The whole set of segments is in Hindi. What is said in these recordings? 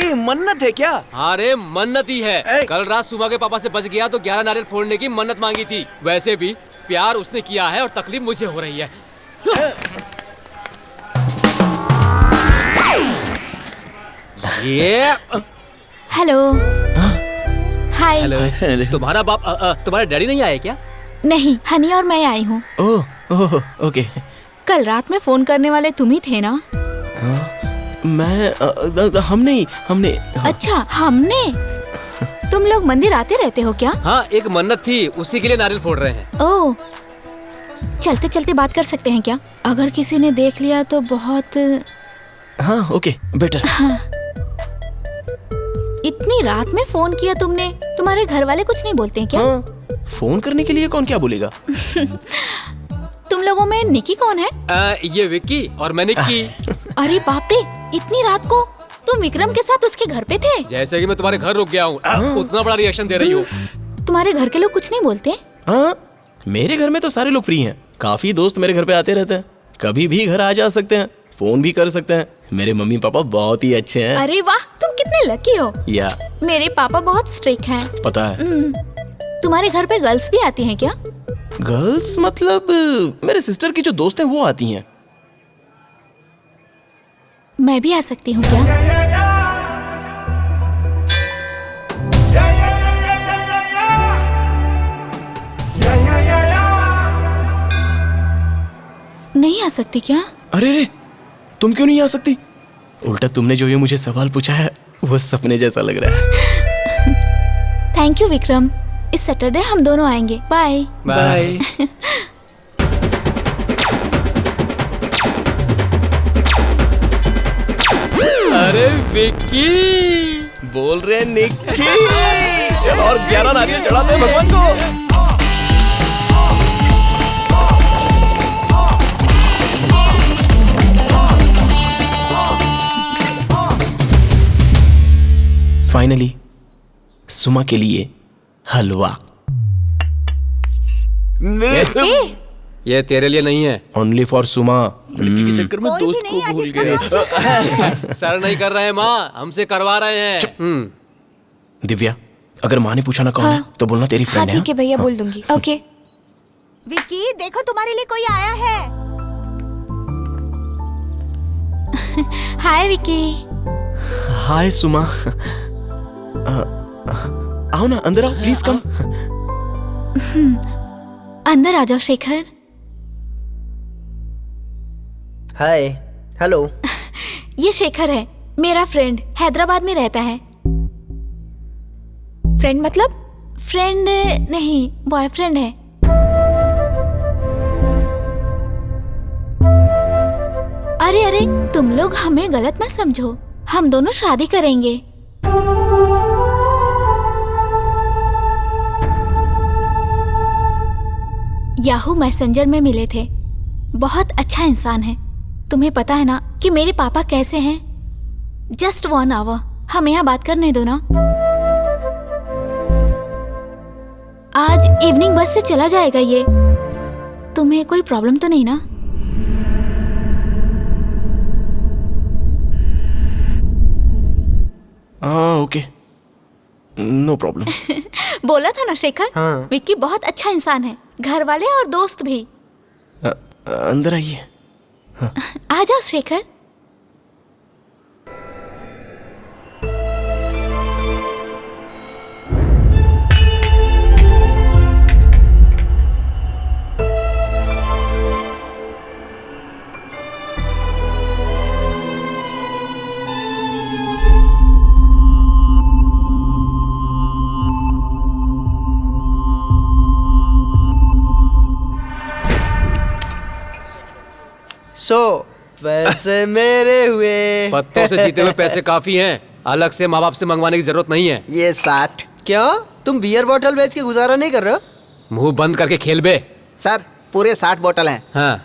ये मन्नत है क्या? अरे मन्नत ही है। कल रात सुमा के पापा से बच गया तो 11 नारियल फोड़ने की मन्नत मांगी थी। वैसे भी प्यार उसने किया है और तकलीफ मुझे हो रही है। ये हेलो। हाय। हेलो। तुम्हारा बाप तुम्हारे डैडी नहीं आए क्या? नहीं, हनी और मैं आई हूँ। Oh okay. कल रात में फोन करने वाले तुम ही थे ना? हमने। अच्छा, हमने। तुम लोग मंदिर आते रहते हो क्या? हाँ, एक मन्नत थी, उसी के लिए नारियल फोड़ रहे हैं। ओह, चलते चलते बात कर सकते हैं क्या? अगर किसी ने देख लिया तो बहुत। हाँ ओके, बेटर। हाँ। इतनी रात में फोन किया तुमने? तुम्हारे घर वाले कुछ नहीं बोलते हैं क्या? हाँ, फोन करने के लिए कौन क्या बोलेगा? तुम लोगों में निकी कौन है? ये विक्की और मैं निक्की। अरे बाप रे, इतनी रात को तुम विक्रम के साथ उसके घर पे थे? जैसे कि मैं तुम्हारे घर रुक गया हूँ, उतना बड़ा रिएक्शन दे रही हो। तुम्हारे घर के लोग कुछ नहीं बोलते? हाँ, मेरे घर में तो सारे लोग फ्री हैं। काफी दोस्त मेरे घर पे आते रहते हैं। कभी भी घर आ जा सकते हैं, फोन भी कर सकते हैं। मेरे मम्मी पापा बहुत ही अच्छे हैं। अरे वाह, तुम कितने लकी हो। या मेरे पापा बहुत स्ट्रिक्ट हैं। पता है। तुम्हारे घर पे गर्ल्स भी आती हैं क्या? गर्ल्स मतलब मेरे सिस्टर की जो दोस्त हैं वो आती हैं। मैं भी आ सकती हूँ क्या? नहीं आ सकती क्या? अरे रे, तुम क्यों नहीं आ सकती? उल्टा तुमने जो ये मुझे सवाल पूछा है वो सपने जैसा लग रहा है। Thank you Vikram. इस सैटरडे हम दोनों आएंगे। Bye bye. अरे विक्की, बोल रहे निक्की। चलो और 11 नारियल चढ़ाते हैं भगवान को। फाइनली सुमा के लिए हलवा। ये तेरे लिए नहीं है। ओनली फॉर सुमा। लड़की के चक्कर में दोस्त को भूल गए। सर नहीं कर रहे हैं माँ, हमसे करवा रहे हैं। दिव्या, अगर माँ ने पूछा ना कौन है तो बोलना तेरी फ्रेंड है। ठीक है भैया, बोल दूंगी। ओके। विक्की, देखो तुम्हारे लिए कोई आया है। हाय विक्की। हाय सुमा। आओ ना, अंदर आओ, प्लीज कम। अंदर आ जाओ शेखर। हाय। हेलो। ये शेखर है, मेरा फ्रेंड, हैदराबाद में रहता है। फ्रेंड मतलब? फ्रेंड नहीं, बॉयफ्रेंड है। अरे अरे, तुम लोग हमें गलत मत समझो, हम दोनों शादी करेंगे। याहू मैसेंजर में मिले थे। बहुत अच्छा इंसान है। तुम्हें पता है ना कि मेरे पापा कैसे हैं? जस्ट 1 आवर, हमें यहाँ बात करने दो ना। आज इवनिंग बस से चला जाएगा ये। तुम्हें कोई प्रॉब्लम तो नहीं ना? Okay, no problem. बोला था ना शेखर। हाँ। विक्की बहुत अच्छा इंसान है, घर वाले और दोस्त भी। अंदर आइए। आ जाओ शेखर। पैसे मेरे हुए। पत्तों से जीते हुए पैसे काफी हैं, अलग से माँ बाप से मंगवाने की जरूरत नहीं है। ये 60। क्यों, तुम बियर बोतल बेच के गुजारा नहीं कर रहे हो? मुंह बंद करके खेल बे। सर, पूरे 60 बोतल हैं। हाँ।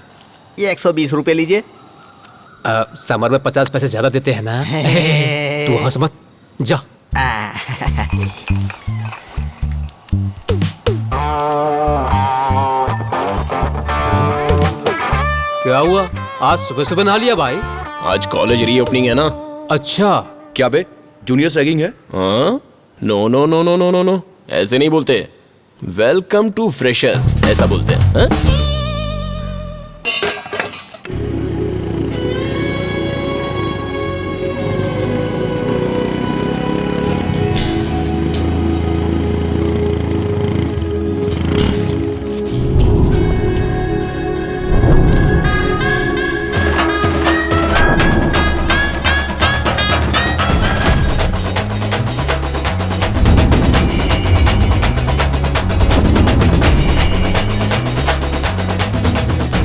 ये 120 रुपए लीजिए। समर में 50 पैसे ज्यादा देते हैं ना। तू हंस मत, जा। क्या हुआ, आज सुबह सुबह नहा लिया भाई? आज कॉलेज रीओपनिंग है ना। अच्छा। क्या बे, जूनियर्स रैगिंग है? हाँ? No no no no no no no, ऐसे नहीं बोलते। वेलकम टू फ्रेशर्स ऐसा बोलते हैं। हाँ?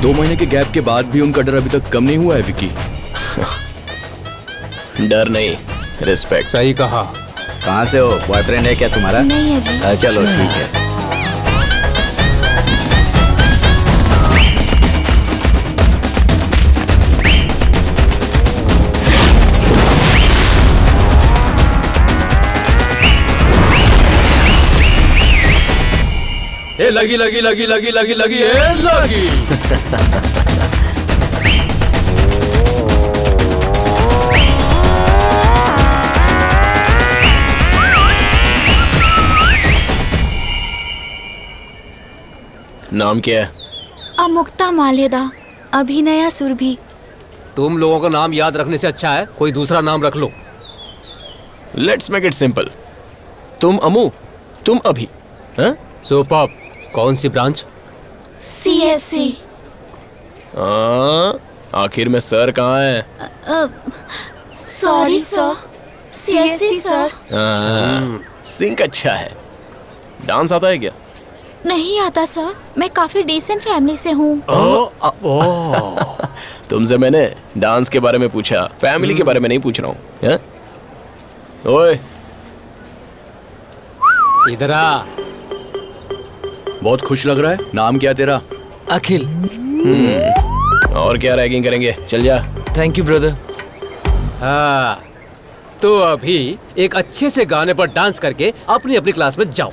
दो महीने के गैप के बाद भी उनका डर अभी तक कम नहीं हुआ है विकी। डर नहीं, रिस्पेक्ट। सही कहा। कहाँ से हो? बॉयफ्रेंड है क्या तुम्हारा? नहीं है जी। चलो ठीक है। ए लगी लगी लगी लगी लगी लगी ए लगी। नाम क्या है? अमुक्ता मालेदा, अभिनया सुरभि। तुम लोगों का नाम याद रखने से अच्छा है कोई दूसरा नाम रख लो। Let's make it simple. तुम अमू, तुम अभी। हाँ? सुपर्ब। कौन सी ब्रांच? CSC। आखिर में सर कहाँ है? Sorry sir, CSC sir. Sink अच्छा है। डांस आता है क्या? नहीं आता सर, मैं काफी डिसेंट फैमिली से हूँ। तुमसे मैंने डांस के बारे में पूछा, फैमिली के बारे में नहीं पूछ रहा हूँ। हाँ? ओए इधर आ। बहुत खुश लग रहा है। नाम क्या तेरा? अखिल। और क्या रैगिंग करेंगे, चल जा। Thank you brother. हाँ, तो अभी एक अच्छे से गाने पर डांस करके अपनी अपनी क्लास में जाओ।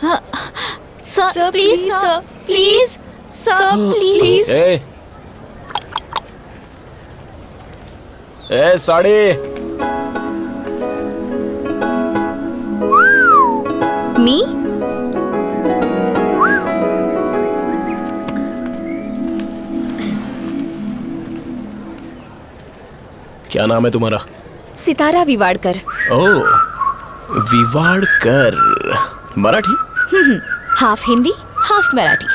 Sir please sir, please sir, please. ए साड़ी। मी? क्या नाम है तुम्हारा? Sitara Vivadkar. Oh, Vivadkar. Marathi? Half Hindi, half Marathi.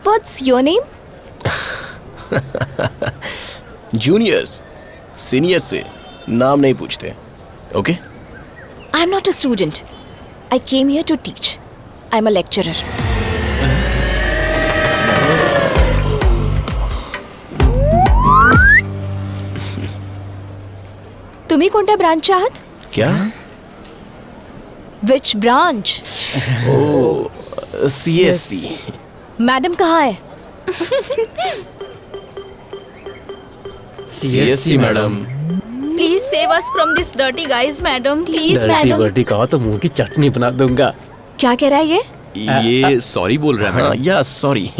What's your name? Juniors seniors से नाम नहीं पूछते, okay? I am not a student. I came here to teach. I am a lecturer. तुम्ही कोणत्या ब्रांचचे आहात? क्या? Which branch? CSC। मैडम कहाँ है? CSC madam. Please save us from this dirty guys madam, please dirty madam. वर्टी कहा तो मुंह की चटनी बना दूंगा। क्या कह रहा है ये? ये सॉरी बोल रहा है हाँ, मैडम। या sorry.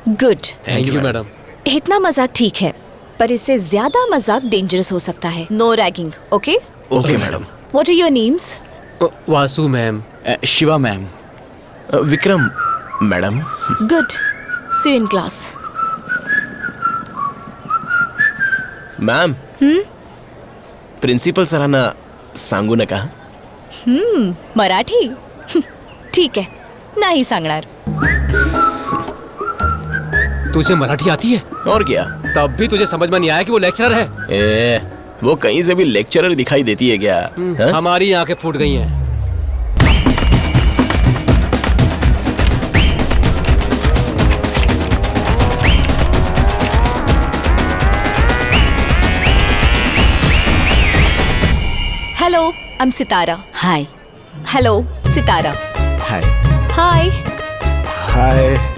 Good. Thank you madam. इतना मजाक ठीक है, पर इससे ज्यादा मजाक डेंजरस हो सकता है। No ragging, okay? Okay madam. What are your names? Vasu ma'am. Shiva ma'am. Vikram madam. Good. See you in class. Ma'am, principal सरांना सांगू नका। मराठी? ठीक है, नाही सांगणार। तुझे मराठी आती है? और क्या? तब भी तुझे समझ में नहीं आया कि वो लेक्चरर है। ए, वो कहीं से भी लेक्चरर दिखाई देती है क्या? हाँ? हमारी आंखें फूट गई हैं। Hello, I am Sitara. Hi. Hello, Sitara. Hi. Hi. Hi.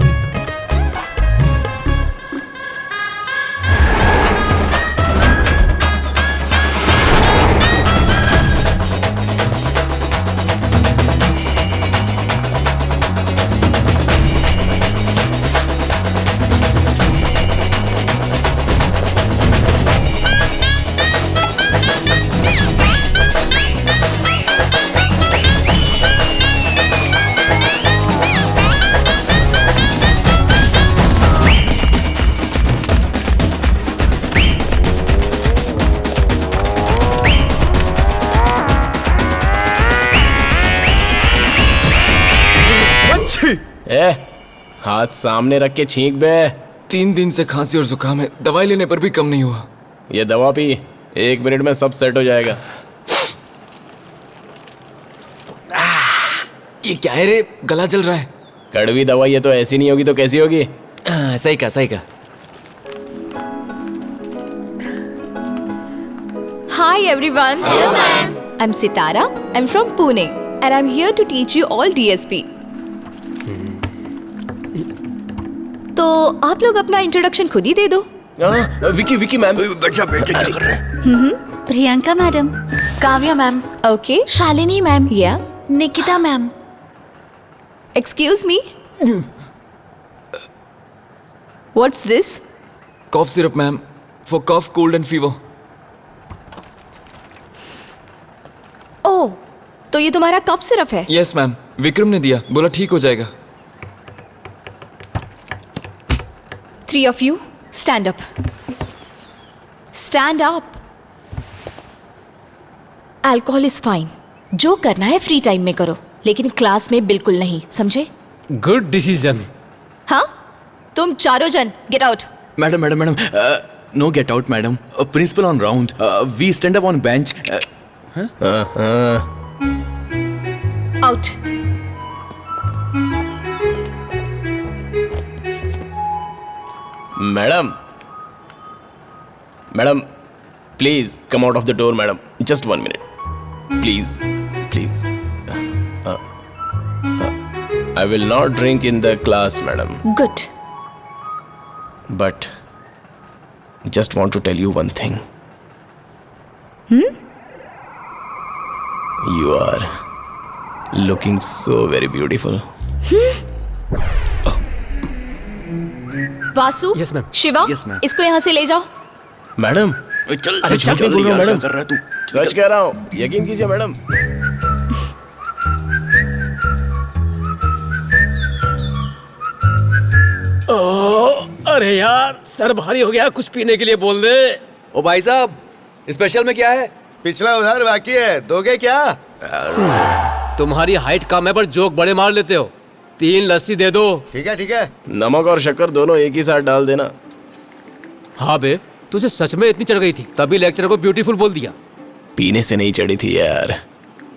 हाथ सामने रख के छींक बे। 3 दिन से खांसी और जुकाम है, दवाई लेने पर भी कम नहीं हुआ। ये दवा पी, 1 मिनट में सब सेट हो जाएगा। ये क्या है रे, गला जल रहा है। कड़वी दवाई है तो ऐसी नहीं होगी तो कैसी होगी? सही कहा, सही कहा। Hi everyone. Hello ma'am. I'm Sitara. I'm from Pune and I'm here to teach you all DSP. तो आप लोग अपना इंट्रोडक्शन खुद ही दे दो। Vicky ma'am. Priyanka madam, Kavya ma'am, okay. Shalini ma'am, या Nikita ma'am. Excuse me, what's this? Cough syrup ma'am, for cough, cold and fever. Oh, तो ये तुम्हारा कफ सिरप है? यस मैम, विक्रम ने दिया, बोला ठीक हो जाएगा। 3 of you, stand up. Stand up. Alcohol is fine. जो करना है फ्री टाइम में करो, लेकिन क्लास में बिल्कुल नहीं, समझे? Good decision. हाँ? तुम चारों जन get out. Madam, no get out madam. Principal on round, we stand up on bench. Out. Madam please come out of the door madam, just 1 minute please. I will not drink in the class, madam. Good. But just want to tell you one thing. You are looking so very beautiful. Vasu, Yes, ma'am. Shiva, Yes, ma'am. इसको यहाँ से ले जाओ। मैडम चल, अरे झूठ नहीं बोल रहा हूँ मैडम, कर रहा है तू। सच कह रहा हूँ, यकीन कीजिए मैडम। अरे यार, सर भारी हो गया, कुछ पीने के लिए बोल दे। ओ भाई साहब, स्पेशल में क्या है? पिछला उधार बाकी है, दोगे क्या? तुम्हारी हाइट कम है पर जोक बड़े मार लेते हो। 3 लस्सी दे दो। ठीक है। नमक और शक्कर दोनों एक ही साथ डाल देना। हाँ बे, तुझे सच में इतनी चढ़ गई थी, तभी लेक्चर को ब्यूटीफुल बोल दिया। पीने से नहीं चढ़ी थी यार,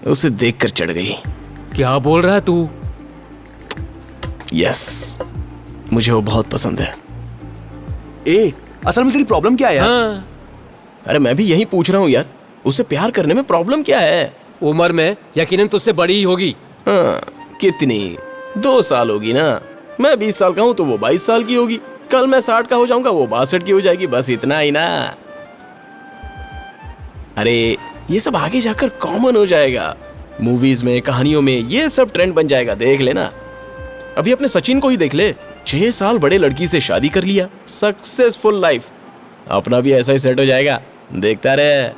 उसे देखकर चढ़ गई। क्या बोल रहा है तू? यस, मुझे वो बहुत पसंद है। ए, असल में तेरी प्रॉब्लम क्या है यार? हाँ, अरे मैं भी यही पूछ रहा हूँ यार, उसे प्यार करने में प्रॉब्लम क्या है? उम्र में यकीनन तुझसे बड़ी ही होगी। हाँ, कितनी? 2 साल होगी ना। मैं 20 साल का हूँ तो वो 22 साल की होगी। कल मैं 60 का हो जाऊंगा, वो 62 की हो जाएगी, बस इतना ही ना। अरे ये सब आगे जाकर कॉमन हो जाएगा। मूवीज में, कहानियों में ये सब ट्रेंड बन जाएगा, देख लेना। अभी अपने सचिन को ही देख ले, 6 साल बड़े लड़की से शादी कर लिया, सक्सेसफुल लाइफ। अपना भी ऐसा ही सेट हो जाएगा, देखता रहे।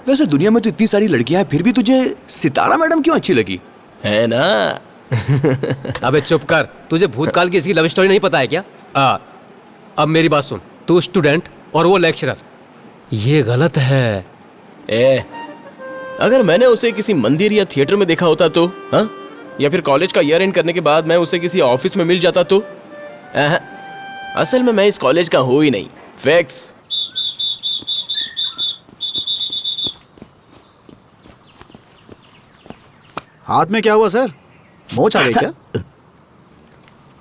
वैसे दुनिया में तो इतनी सारी लड़कियां हैं, फिर भी तुझे सितारा मैडम क्यों अच्छी लगी? है ना? अबे चुप कर, तुझे भूतकाल की इसकी लव स्टोरी नहीं पता है क्या? अब मेरी बात सुन, तू स्टूडेंट और वो लेक्चरर, ये गलत है। अगर मैंने उसे किसी मंदिर या थिएटर में देखा होता तो, हाँ? या फिर कॉलेज का ईयर एंड करने के बाद मैं उसे किसी ऑफिस में मिल जाता तो? असल में मैं इस कॉलेज का हूं ही नहीं। फैक्ट्स। हाथ में क्या हुआ सर? मोच आ गई क्या?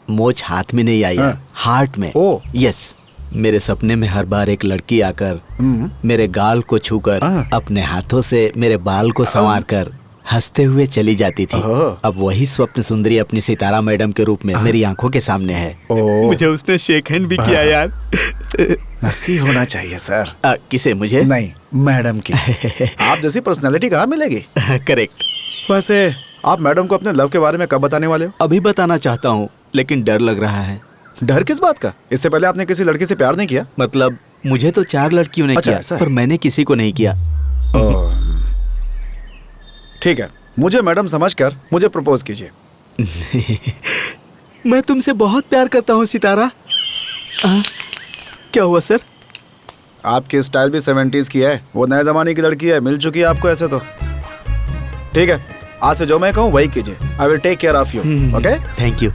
मोच हाथ में नहीं आई यार, हाँ। हार्ट में। ओ। यस, मेरे सपने में हर बार एक लड़की आकर मेरे गाल को छूकर हाँ। अपने हाथों से मेरे बाल को संवार कर हंसते हुए चली जाती थी। अब वही स्वप्न सुंदरी अपनी सितारा मैडम के रूप में मेरी आंखों के सामने है। मुझे उसने शेक हैंड भी किया यार। नसीब होना चाहिए सर। किसे? मुझे? नहीं, मैडम की। आप जैसी पर्सनालिटी कहाँ मिलेगी? करेक्ट। वैसे आप मैडम को अपने लव के बारे में कब बताने वाले हो? अभी बताना चाहता हूँ, लेकिन डर लग रहा है। डर किस बात का? इससे पहले आपने किसी लड़की से प्यार नहीं किया? मतलब मुझे तो 4 लड़कियों ने अच्छा, किया, ऐसा है? पर मैंने किसी को नहीं किया। ठीक है, मुझे मैडम समझकर मुझे प्रपोज कीजिए। मैं तुमसे बहुत प्यार करता हूँ सितारा। क्या हुआ सर? आपकी स्टाइल भी 70s की है, वो नए जमाने की लड़की है, मिल चुकी है आपको ऐसे तो। ठीक है, आज से जो मैं कहूँ वही कीजिए। I will take care of you. Okay, thank you.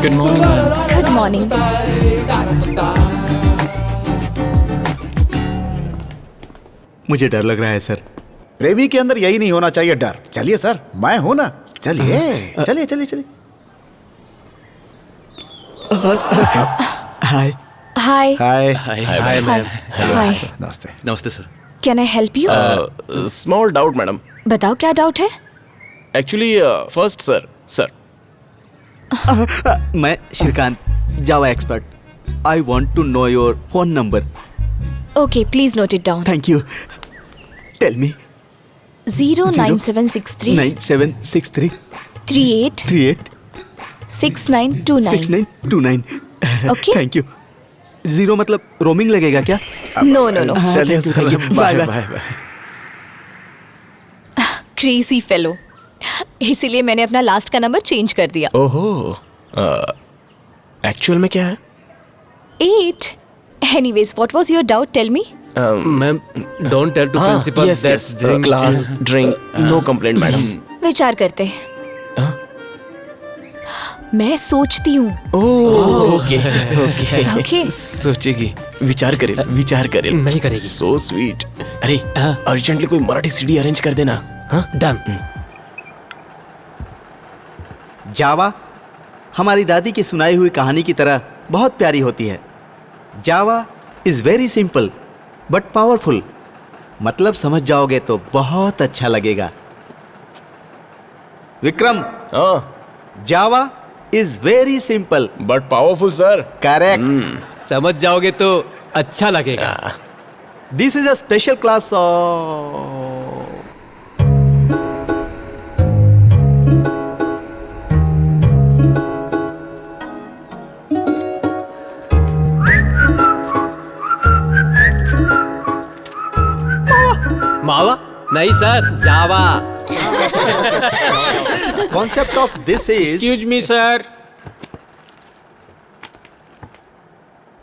Good morning ma'am. Good morning. मुझे डर लग रहा है सर। प्रेमी के अंदर यही नहीं होना चाहिए डर। चलिए सर, मैं हूं ना। चलिए चलिए चलिए चलिए। हाय हाय हाय हाय हाय। नमस्ते। नमस्ते sir. Can I help you? Small doubt madam. बताओ क्या डाउट है? एक्चुअली फर्स्ट सर मैं Shrikant, Java expert. I want to know your phone number. Okay, please note it down. Thank you. Tell me. 09763 9763 38 38 6929। 6929। Okay. Thank you. 0 मतलब रोमिंग लगेगा क्या? नो नो नो, चलिए sir, bye bye bye. Crazy fellow. इसीलिए मैंने अपना लास्ट का नंबर चेंज कर दिया। ओहो, एक्चुअल में क्या है? 8। Anyways, what was your doubt? Tell me. Ma'am, don't tell to principal yes that yes, class drink, no complaint madam. विचार करते हैं। मैं सोचती हूँ। Okay okay okay. सोचेगी, विचार करे नहीं करेगी। So sweet. अरे अर्जेंटली कोई मराठी सीडी अरेंज कर देना। हाँ डन। जावा हमारी दादी की सुनाई हुई कहानी की तरह बहुत प्यारी होती है। Java is very simple but powerful. मतलब समझ जाओगे तो बहुत अच्छा लगेगा। विक्रम, हाँ, Java is very simple but powerful sir. Correct. समझ जाओगे तो अच्छा लगेगा। This is a special class of मावा नहीं sir, Java. Concept of this is excuse me sir.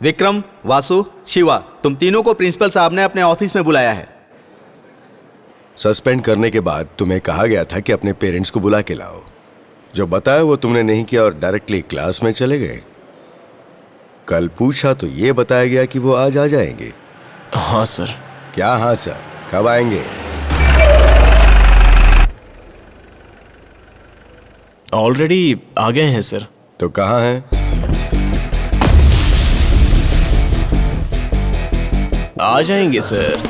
Vikram, Vasu, Shiva, तुम तीनों को प्रिंसिपल साहब ने अपने ऑफिस में बुलाया है। सस्पेंड करने के बाद तुम्हें कहा गया था कि अपने पेरेंट्स को बुला के लाओ। जो बताया वो तुमने नहीं किया और डायरेक्टली क्लास में चले गए। कल पूछा तो ये बताया गया कि वो आज आ जाएंगे। हाँ सर। क्या हाँ सर? कब आएंगे? ऑलरेडी आ गए हैं सर। तो कहाँ हैं? आ जाएंगे सर।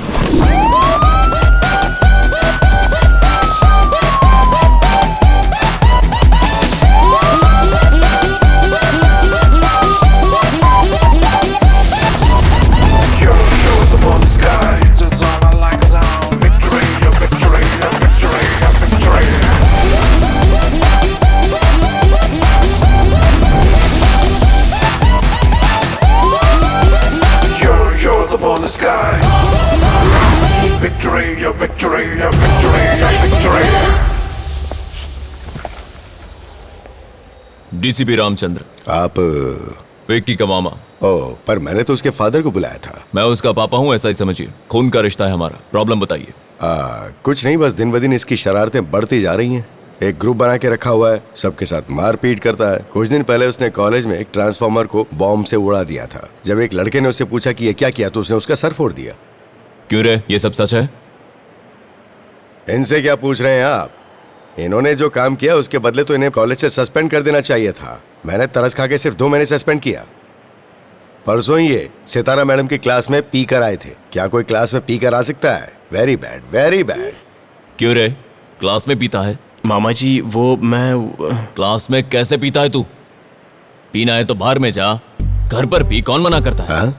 डीसीपी रामचंद्र। आप? विक्की का मामा। ओह, पर मैंने तो उसके फादर को बुलाया था। मैं उसका पापा हूँ, ऐसा ही समझिए। खून का रिश्ता है हमारा। प्रॉब्लम बताइए। कुछ नहीं, बस दिन ब दिन इसकी शरारतें बढ़ती जा रही हैं। एक ग्रुप बना के रखा हुआ है, सबके साथ मारपीट करता है। कुछ दिन पहले उसने कॉलेज में एक ट्रांसफार्मर को बॉम्ब से उड़ा दिया था। जब एक लड़के ने उससे पूछा कि ये क्या किया तो उसने उसका सर फोड़ दिया। क्यों रे, ये सब सच है? इनसे क्या पूछ रहे हैं आप? इन्होंने जो काम किया उसके बदले तो इन्हें कॉलेज से सस्पेंड कर देना चाहिए था। मैंने तरस खा के सिर्फ 2 महीने सस्पेंड किया। परसों ही ये सितारा मैडम की क्लास में पी कर आए थे। क्या कोई क्लास में पी कर आ सकता है? Very bad, very bad. क्यों रे, क्लास में पीता है? मामा जी वो मैं क्लास में कैसे पीता है तू? पीना है तो बाहर में जा, घर पर पी। कौन मना करता है? हाँ?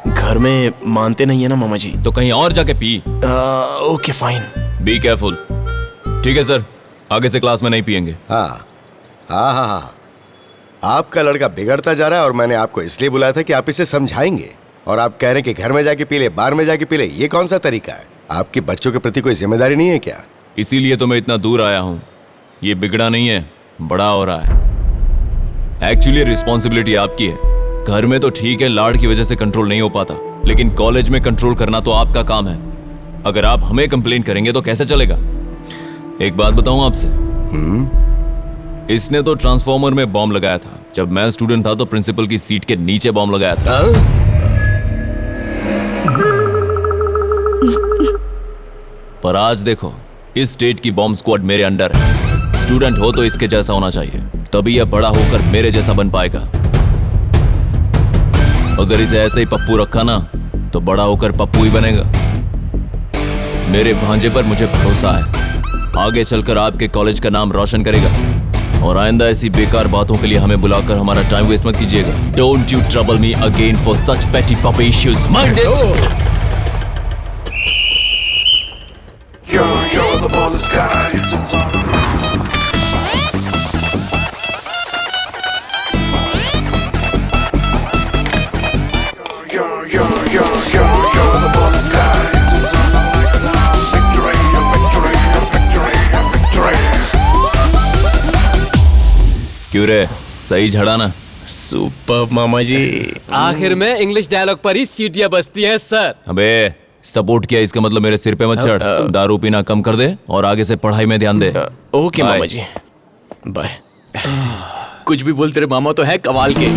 घर में मानते नहीं है ना मामा जी। तो कहीं और जाके P. Okay fine. Be careful. ठीक है सर, आगे से क्लास में नहीं पियेंगे। हाँ हाँ हाँ हाँ। आपका लड़का बिगड़ता जा रहा है और मैंने आपको इसलिए बुलाया था कि आप इसे समझाएंगे। और आप कह रहे हैं कि घर में जाके पी ले, बाहर में जाके पी ले। ये कौन सा तरीका है? आपके बच्चों के प्रति कोई जिम्मेदारी नहीं है क्या? इसीलिए तो मैं इतना दूर आया हूँ। ये बिगड़ा नहीं है, बड़ा हो रहा है। एक्चुअली रिस्पॉन्सिबिलिटी आपकी है। घर में तो ठीक है, लाड़ की वजह से कंट्रोल नहीं हो पाता, लेकिन कॉलेज में कंट्रोल करना तो आपका काम है। अगर आप हमें कंप्लेंट करेंगे तो कैसे चलेगा? एक बात बताऊं आपसे, इसने तो ट्रांसफॉर्मर में बॉम्ब लगाया था। जब मैं स्टूडेंट था तो प्रिंसिपल की सीट के नीचे बॉम्ब लगाया था। पर आज देखो, इस स्टेट की बॉम्ब स्क्वाड मेरे अंडर है। स्टूडेंट हो तो इसके जैसा होना चाहिए, तभी यह बड़ा होकर मेरे जैसा बन पाएगा। अगर इसे ऐसे ही पप्पू रखा ना तो बड़ा होकर पप्पू ही बनेगा। मेरे भांजे पर मुझे भरोसा है, आगे चलकर आपके कॉलेज का नाम रोशन करेगा। और आइंदा ऐसी बेकार बातों के लिए हमें बुलाकर हमारा टाइम वेस्ट मत कीजिएगा। Don't you trouble me again for such petty puppy issues, mind it. You're the boldest guy. You're the boldest guy. Victory, victory, victory, victory. क्यों रे, सही झड़ा ना? सुपर मामा जी। आखिर में इंग्लिश डायलॉग पर ही सीटियां बजती हैं सर। अबे सपोर्ट किया इसका मतलब मेरे सिर पे मत चढ़। दारू पीना कम कर दे और आगे से पढ़ाई में ध्यान दे। ओके मामा जी, बाय। कुछ भी बोल, तेरे मामा तो है कमाल के।